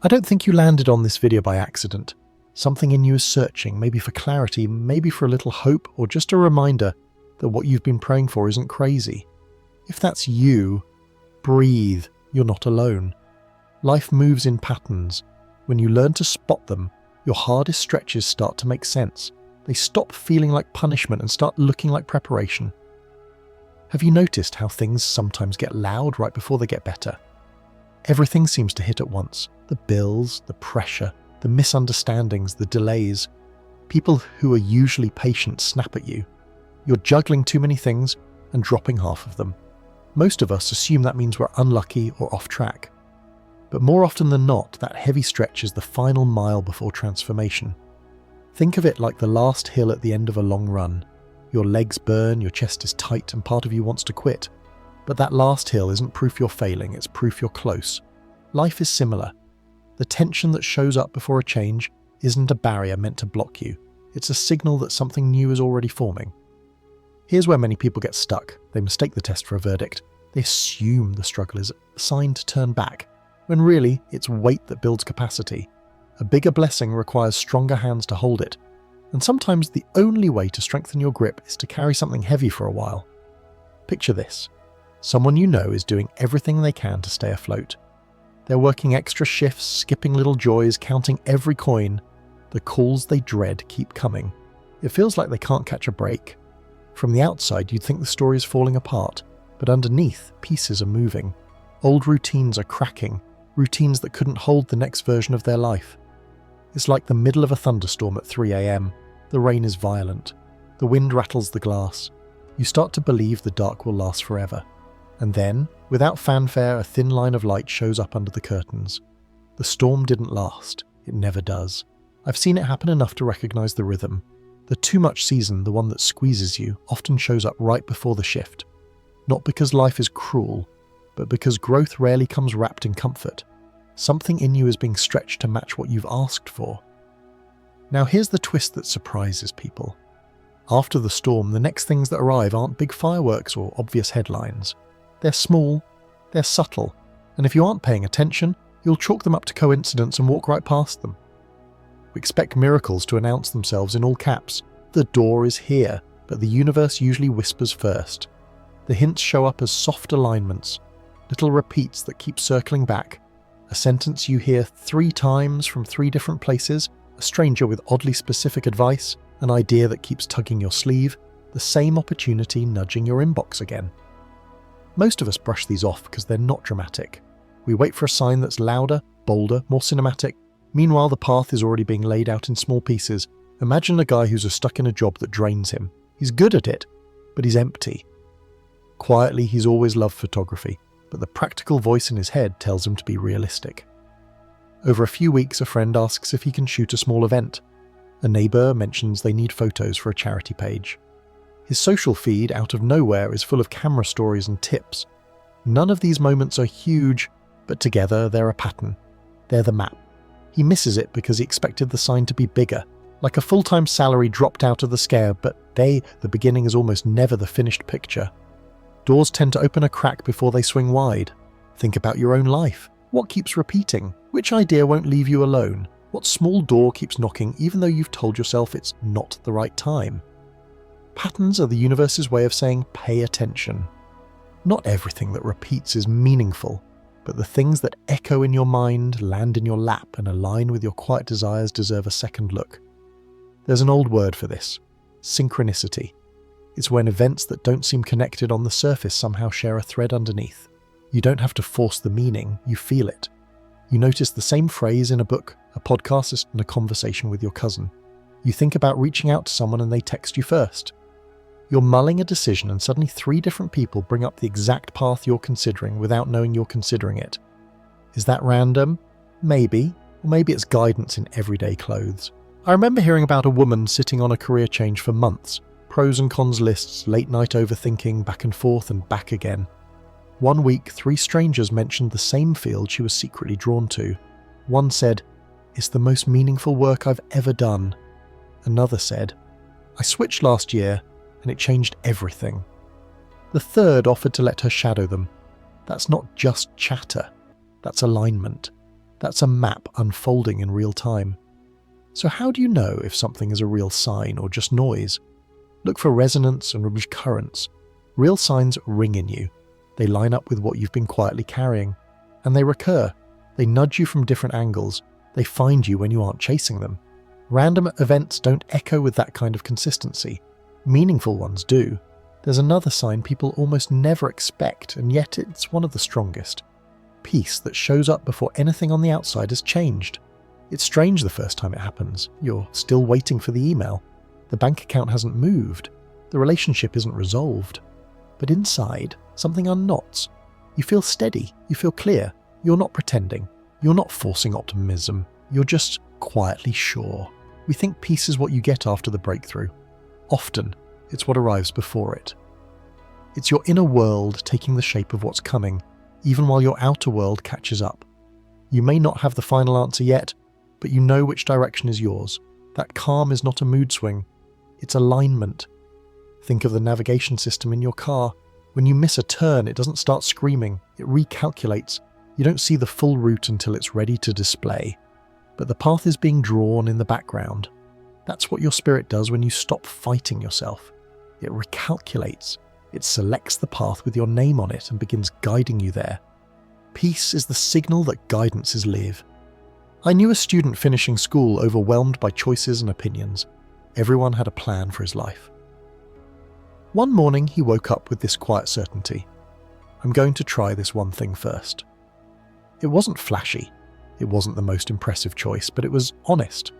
I don't think you landed on this video by accident. Something in you is searching, maybe for clarity, maybe for a little hope, or just a reminder that what you've been praying for isn't crazy. If that's you, breathe, you're not alone. Life moves in patterns. When you learn to spot them, your hardest stretches start to make sense. They stop feeling like punishment and start looking like preparation. Have you noticed how things sometimes get loud right before they get better? Everything seems to hit at once. The bills, the pressure, the misunderstandings, the delays. People who are usually patient snap at you. You're juggling too many things and dropping half of them. Most of us assume that means we're unlucky or off track. But more often than not, that heavy stretch is the final mile before transformation. Think of it like the last hill at the end of a long run. Your legs burn, your chest is tight, and part of you wants to quit. But that last hill isn't proof you're failing, it's proof you're close. Life is similar. The tension that shows up before a change isn't a barrier meant to block you. It's a signal that something new is already forming. Here's where many people get stuck. They mistake the test for a verdict. They assume the struggle is a sign to turn back, when really it's weight that builds capacity. A bigger blessing requires stronger hands to hold it. And sometimes the only way to strengthen your grip is to carry something heavy for a while. Picture this. Someone you know is doing everything they can to stay afloat. They're working extra shifts, skipping little joys, counting every coin. The calls they dread keep coming. It feels like they can't catch a break. From the outside, you'd think the story is falling apart, but underneath, pieces are moving. Old routines are cracking, routines that couldn't hold the next version of their life. It's like the middle of a thunderstorm at 3 a.m. The rain is violent. The wind rattles the glass. You start to believe the dark will last forever. And then, without fanfare, a thin line of light shows up under the curtains. The storm didn't last. It never does. I've seen it happen enough to recognize the rhythm. The too much season, the one that squeezes you, often shows up right before the shift. Not because life is cruel, but because growth rarely comes wrapped in comfort. Something in you is being stretched to match what you've asked for. Now here's the twist that surprises people. After the storm, the next things that arrive aren't big fireworks or obvious headlines. They're small, they're subtle, and if you aren't paying attention, you'll chalk them up to coincidence and walk right past them. We expect miracles to announce themselves in all caps. The door is here, but the universe usually whispers first. The hints show up as soft alignments, little repeats that keep circling back. A sentence you hear 3 times from 3 different places, a stranger with oddly specific advice, an idea that keeps tugging your sleeve, the same opportunity nudging your inbox again. Most of us brush these off because they're not dramatic. We wait for a sign that's louder, bolder, more cinematic. Meanwhile, the path is already being laid out in small pieces. Imagine a guy who's stuck in a job that drains him. He's good at it, but he's empty. Quietly, he's always loved photography, but the practical voice in his head tells him to be realistic. Over a few weeks, a friend asks if he can shoot a small event. A neighbour mentions they need photos for a charity page. His social feed, out of nowhere, is full of camera stories and tips. None of these moments are huge, but together they're a pattern. They're the map. He misses it because he expected the sign to be bigger, like a full-time salary dropped out of the scare, but the beginning is almost never the finished picture. Doors tend to open a crack before they swing wide. Think about your own life. What keeps repeating? Which idea won't leave you alone? What small door keeps knocking even though you've told yourself it's not the right time? Patterns are the universe's way of saying, pay attention. Not everything that repeats is meaningful, but the things that echo in your mind, land in your lap, and align with your quiet desires deserve a second look. There's an old word for this: synchronicity. It's when events that don't seem connected on the surface somehow share a thread underneath. You don't have to force the meaning, you feel it. You notice the same phrase in a book, a podcast, and a conversation with your cousin. You think about reaching out to someone and they text you first. You're mulling a decision and suddenly 3 different people bring up the exact path you're considering without knowing you're considering it. Is that random? Maybe. Or maybe it's guidance in everyday clothes. I remember hearing about a woman sitting on a career change for months. Pros and cons lists, late night overthinking, back and forth and back again. One week, 3 strangers mentioned the same field she was secretly drawn to. One said, "It's the most meaningful work I've ever done." Another said, "I switched last year and it changed everything." The third offered to let her shadow them. That's not just chatter, that's alignment. That's a map unfolding in real time. So how do you know if something is a real sign or just noise? Look for resonance and recurrence. Real signs ring in you. They line up with what you've been quietly carrying. And they recur. They nudge you from different angles. They find you when you aren't chasing them. Random events don't echo with that kind of consistency. Meaningful ones do. There's another sign people almost never expect, and yet it's one of the strongest. Peace that shows up before anything on the outside has changed. It's strange the first time it happens. You're still waiting for the email. The bank account hasn't moved. The relationship isn't resolved. But inside, something unknots. You feel steady. You feel clear. You're not pretending. You're not forcing optimism. You're just quietly sure. We think peace is what you get after the breakthrough. Often, it's what arrives before it. It's your inner world taking the shape of what's coming, even while your outer world catches up. You may not have the final answer yet, but you know which direction is yours. That calm is not a mood swing. It's alignment. Think of the navigation system in your car. When you miss a turn, it doesn't start screaming. It recalculates. You don't see the full route until it's ready to display. But the path is being drawn in the background. That's what your spirit does when you stop fighting yourself. It recalculates. It selects the path with your name on it and begins guiding you there. Peace is the signal that guidance is live. I knew a student finishing school overwhelmed by choices and opinions. Everyone had a plan for his life. One morning he woke up with this quiet certainty. I'm going to try this one thing first. It wasn't flashy. It wasn't the most impressive choice, but it was honest.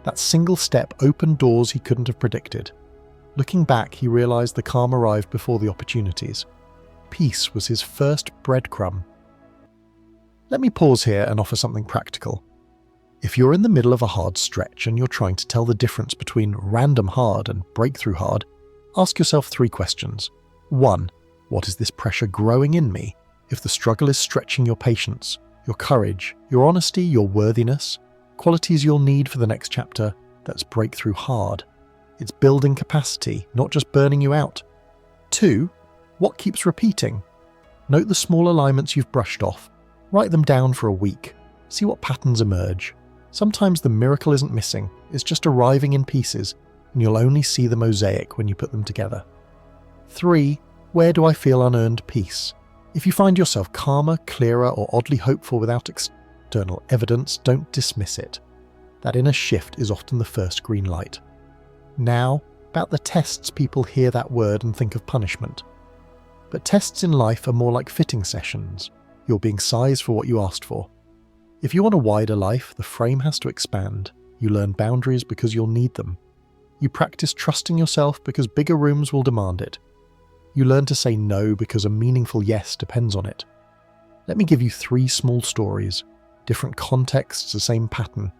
That single step opened doors he couldn't have predicted. Looking back, he realized the calm arrived before the opportunities. Peace was his first breadcrumb. Let me pause here and offer something practical. If you're in the middle of a hard stretch and you're trying to tell the difference between random hard and breakthrough hard, ask yourself 3 questions. 1. What is this pressure growing in me? If the struggle is stretching your patience, your courage, your honesty, your worthiness, qualities you'll need for the next chapter, that's breakthrough hard. It's building capacity, not just burning you out. 2. What keeps repeating? Note the small alignments you've brushed off. Write them down for a week. See what patterns emerge. Sometimes the miracle isn't missing, it's just arriving in pieces, and you'll only see the mosaic when you put them together. 3. Where do I feel unearned peace? If you find yourself calmer, clearer, or oddly hopeful without external evidence, don't dismiss it. That inner shift is often the first green light. Now, about the tests, people hear that word and think of punishment. But tests in life are more like fitting sessions. You're being sized for what you asked for. If you want a wider life, the frame has to expand. You learn boundaries because you'll need them. You practice trusting yourself because bigger rooms will demand it. You learn to say no because a meaningful yes depends on it. Let me give you 3 small stories. Different contexts, the same pattern.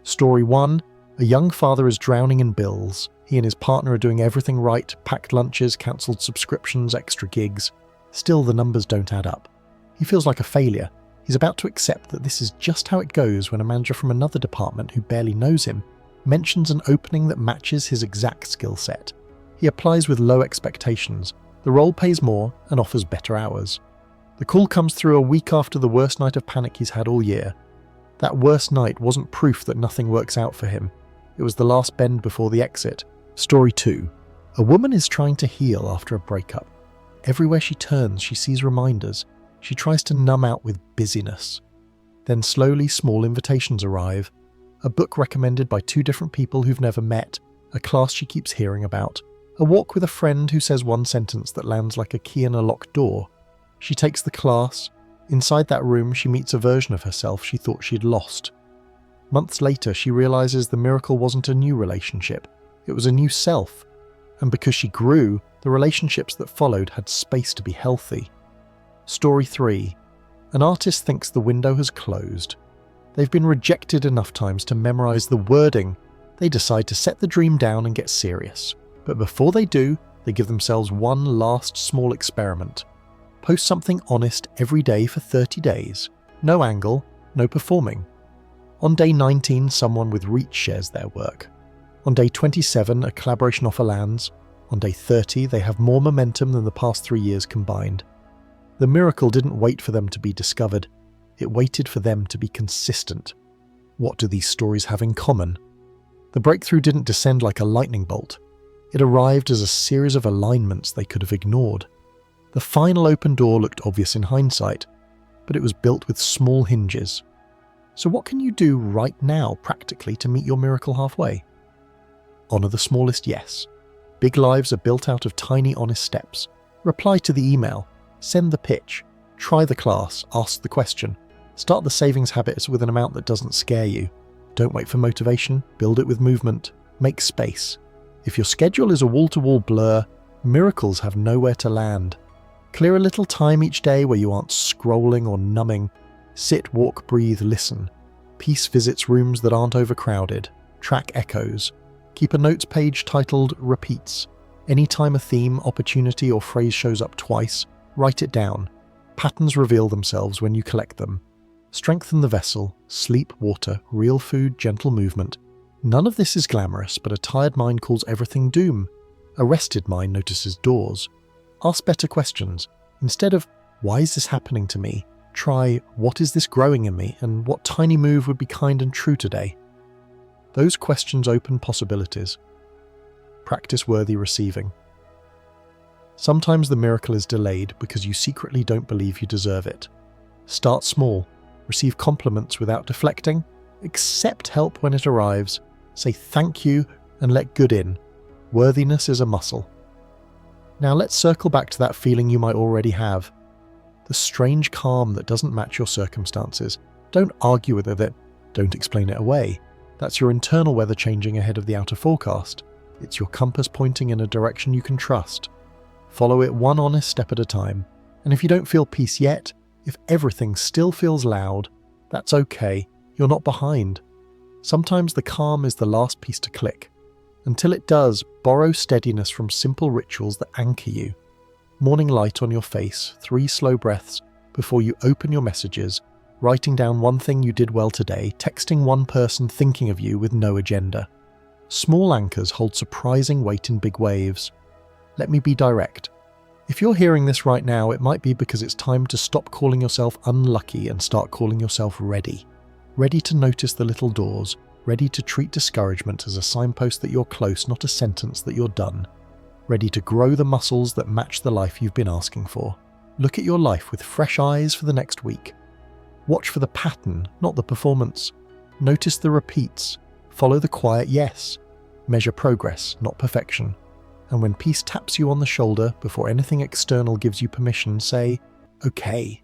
Story 1. A young father is drowning in bills. He and his partner are doing everything right, packed lunches, cancelled subscriptions, extra gigs. Still, the numbers don't add up. He feels like a failure. He's about to accept that this is just how it goes when a manager from another department who barely knows him mentions an opening that matches his exact skill set. He applies with low expectations. The role pays more and offers better hours. The call comes through a week after the worst night of panic he's had all year. That worst night wasn't proof that nothing works out for him. It was the last bend before the exit. Story 2. A woman is trying to heal after a breakup. Everywhere she turns, she sees reminders. She tries to numb out with busyness. Then slowly small invitations arrive. A book recommended by 2 different people who've never met. A class she keeps hearing about. A walk with a friend who says one sentence that lands like a key in a locked door. She takes the class. Inside that room, she meets a version of herself she thought she'd lost. Months later, she realizes the miracle wasn't a new relationship. It was a new self. And because she grew, the relationships that followed had space to be healthy. Story 3. An artist thinks the window has closed. They've been rejected enough times to memorize the wording. They decide to set the dream down and get serious. But before they do, they give themselves one last small experiment. Post something honest every day for 30 days. No angle, no performing. On day 19, someone with reach shares their work. On day 27, a collaboration offer lands. On day 30, they have more momentum than the past 3 years combined. The miracle didn't wait for them to be discovered. It waited for them to be consistent. What do these stories have in common? The breakthrough didn't descend like a lightning bolt. It arrived as a series of alignments they could have ignored. The final open door looked obvious in hindsight, but it was built with small hinges. So what can you do right now practically to meet your miracle halfway? Honor the smallest yes. Big lives are built out of tiny, honest steps. Reply to the email. Send the pitch. Try the class. Ask the question. Start the savings habits with an amount that doesn't scare you. Don't wait for motivation. Build it with movement. Make space. If your schedule is a wall-to-wall blur, miracles have nowhere to land. Clear a little time each day where you aren't scrolling or numbing. Sit, walk, breathe, listen. Peace visits rooms that aren't overcrowded. Track echoes. Keep a notes page titled Repeats. Anytime a theme, opportunity, or phrase shows up twice, write it down. Patterns reveal themselves when you collect them. Strengthen the vessel. Sleep, water, real food, gentle movement. None of this is glamorous, but a tired mind calls everything doom. A rested mind notices doors. Ask better questions. Instead of, why is this happening to me? Try, what is this growing in me, and what tiny move would be kind and true today? Those questions open possibilities. Practice worthy receiving. Sometimes the miracle is delayed because you secretly don't believe you deserve it. Start small. Receive compliments without deflecting. Accept help when it arrives. Say thank you and let good in. Worthiness is a muscle. Now let's circle back to that feeling you might already have. The strange calm that doesn't match your circumstances. Don't argue with it. Don't explain it away. That's your internal weather changing ahead of the outer forecast. It's your compass pointing in a direction you can trust. Follow it one honest step at a time. And if you don't feel peace yet, if everything still feels loud, that's okay. You're not behind. Sometimes the calm is the last piece to click. Until it does, borrow steadiness from simple rituals that anchor you. Morning light on your face, 3 slow breaths before you open your messages, writing down one thing you did well today, texting one person thinking of you with no agenda. Small anchors hold surprising weight in big waves. Let me be direct. If you're hearing this right now, it might be because it's time to stop calling yourself unlucky and start calling yourself ready. Ready to notice the little doors, ready to treat discouragement as a signpost that you're close, not a sentence that you're done. Ready to grow the muscles that match the life you've been asking for. Look at your life with fresh eyes for the next week. Watch for the pattern, not the performance. Notice the repeats. Follow the quiet yes. Measure progress, not perfection. And when peace taps you on the shoulder before anything external gives you permission, say, okay.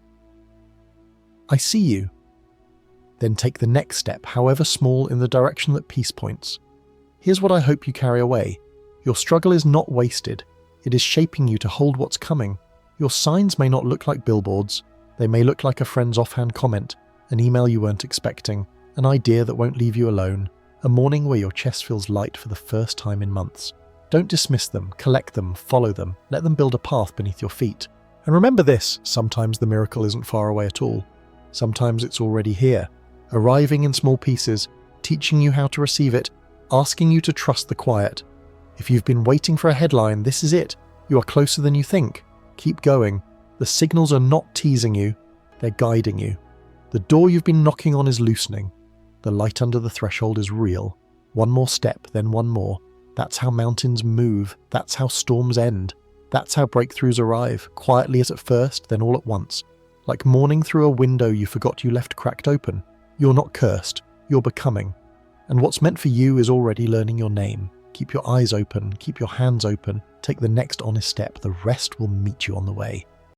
I see you. Then take the next step, however small, in the direction that peace points. Here's what I hope you carry away. Your struggle is not wasted. It is shaping you to hold what's coming. Your signs may not look like billboards. They may look like a friend's offhand comment, an email you weren't expecting, an idea that won't leave you alone, a morning where your chest feels light for the first time in months. Don't dismiss them, collect them, follow them, let them build a path beneath your feet. And remember this, sometimes the miracle isn't far away at all. Sometimes it's already here, arriving in small pieces, teaching you how to receive it, asking you to trust the quiet. If you've been waiting for a headline, this is it. You are closer than you think. Keep going. The signals are not teasing you, they're guiding you. The door you've been knocking on is loosening. The light under the threshold is real. One more step, then one more. That's how mountains move. That's how storms end. That's how breakthroughs arrive, quietly as at first, then all at once. Like morning through a window you forgot you left cracked open. You're not cursed, you're becoming. And what's meant for you is already learning your name. Keep your eyes open, keep your hands open, take the next honest step, the rest will meet you on the way.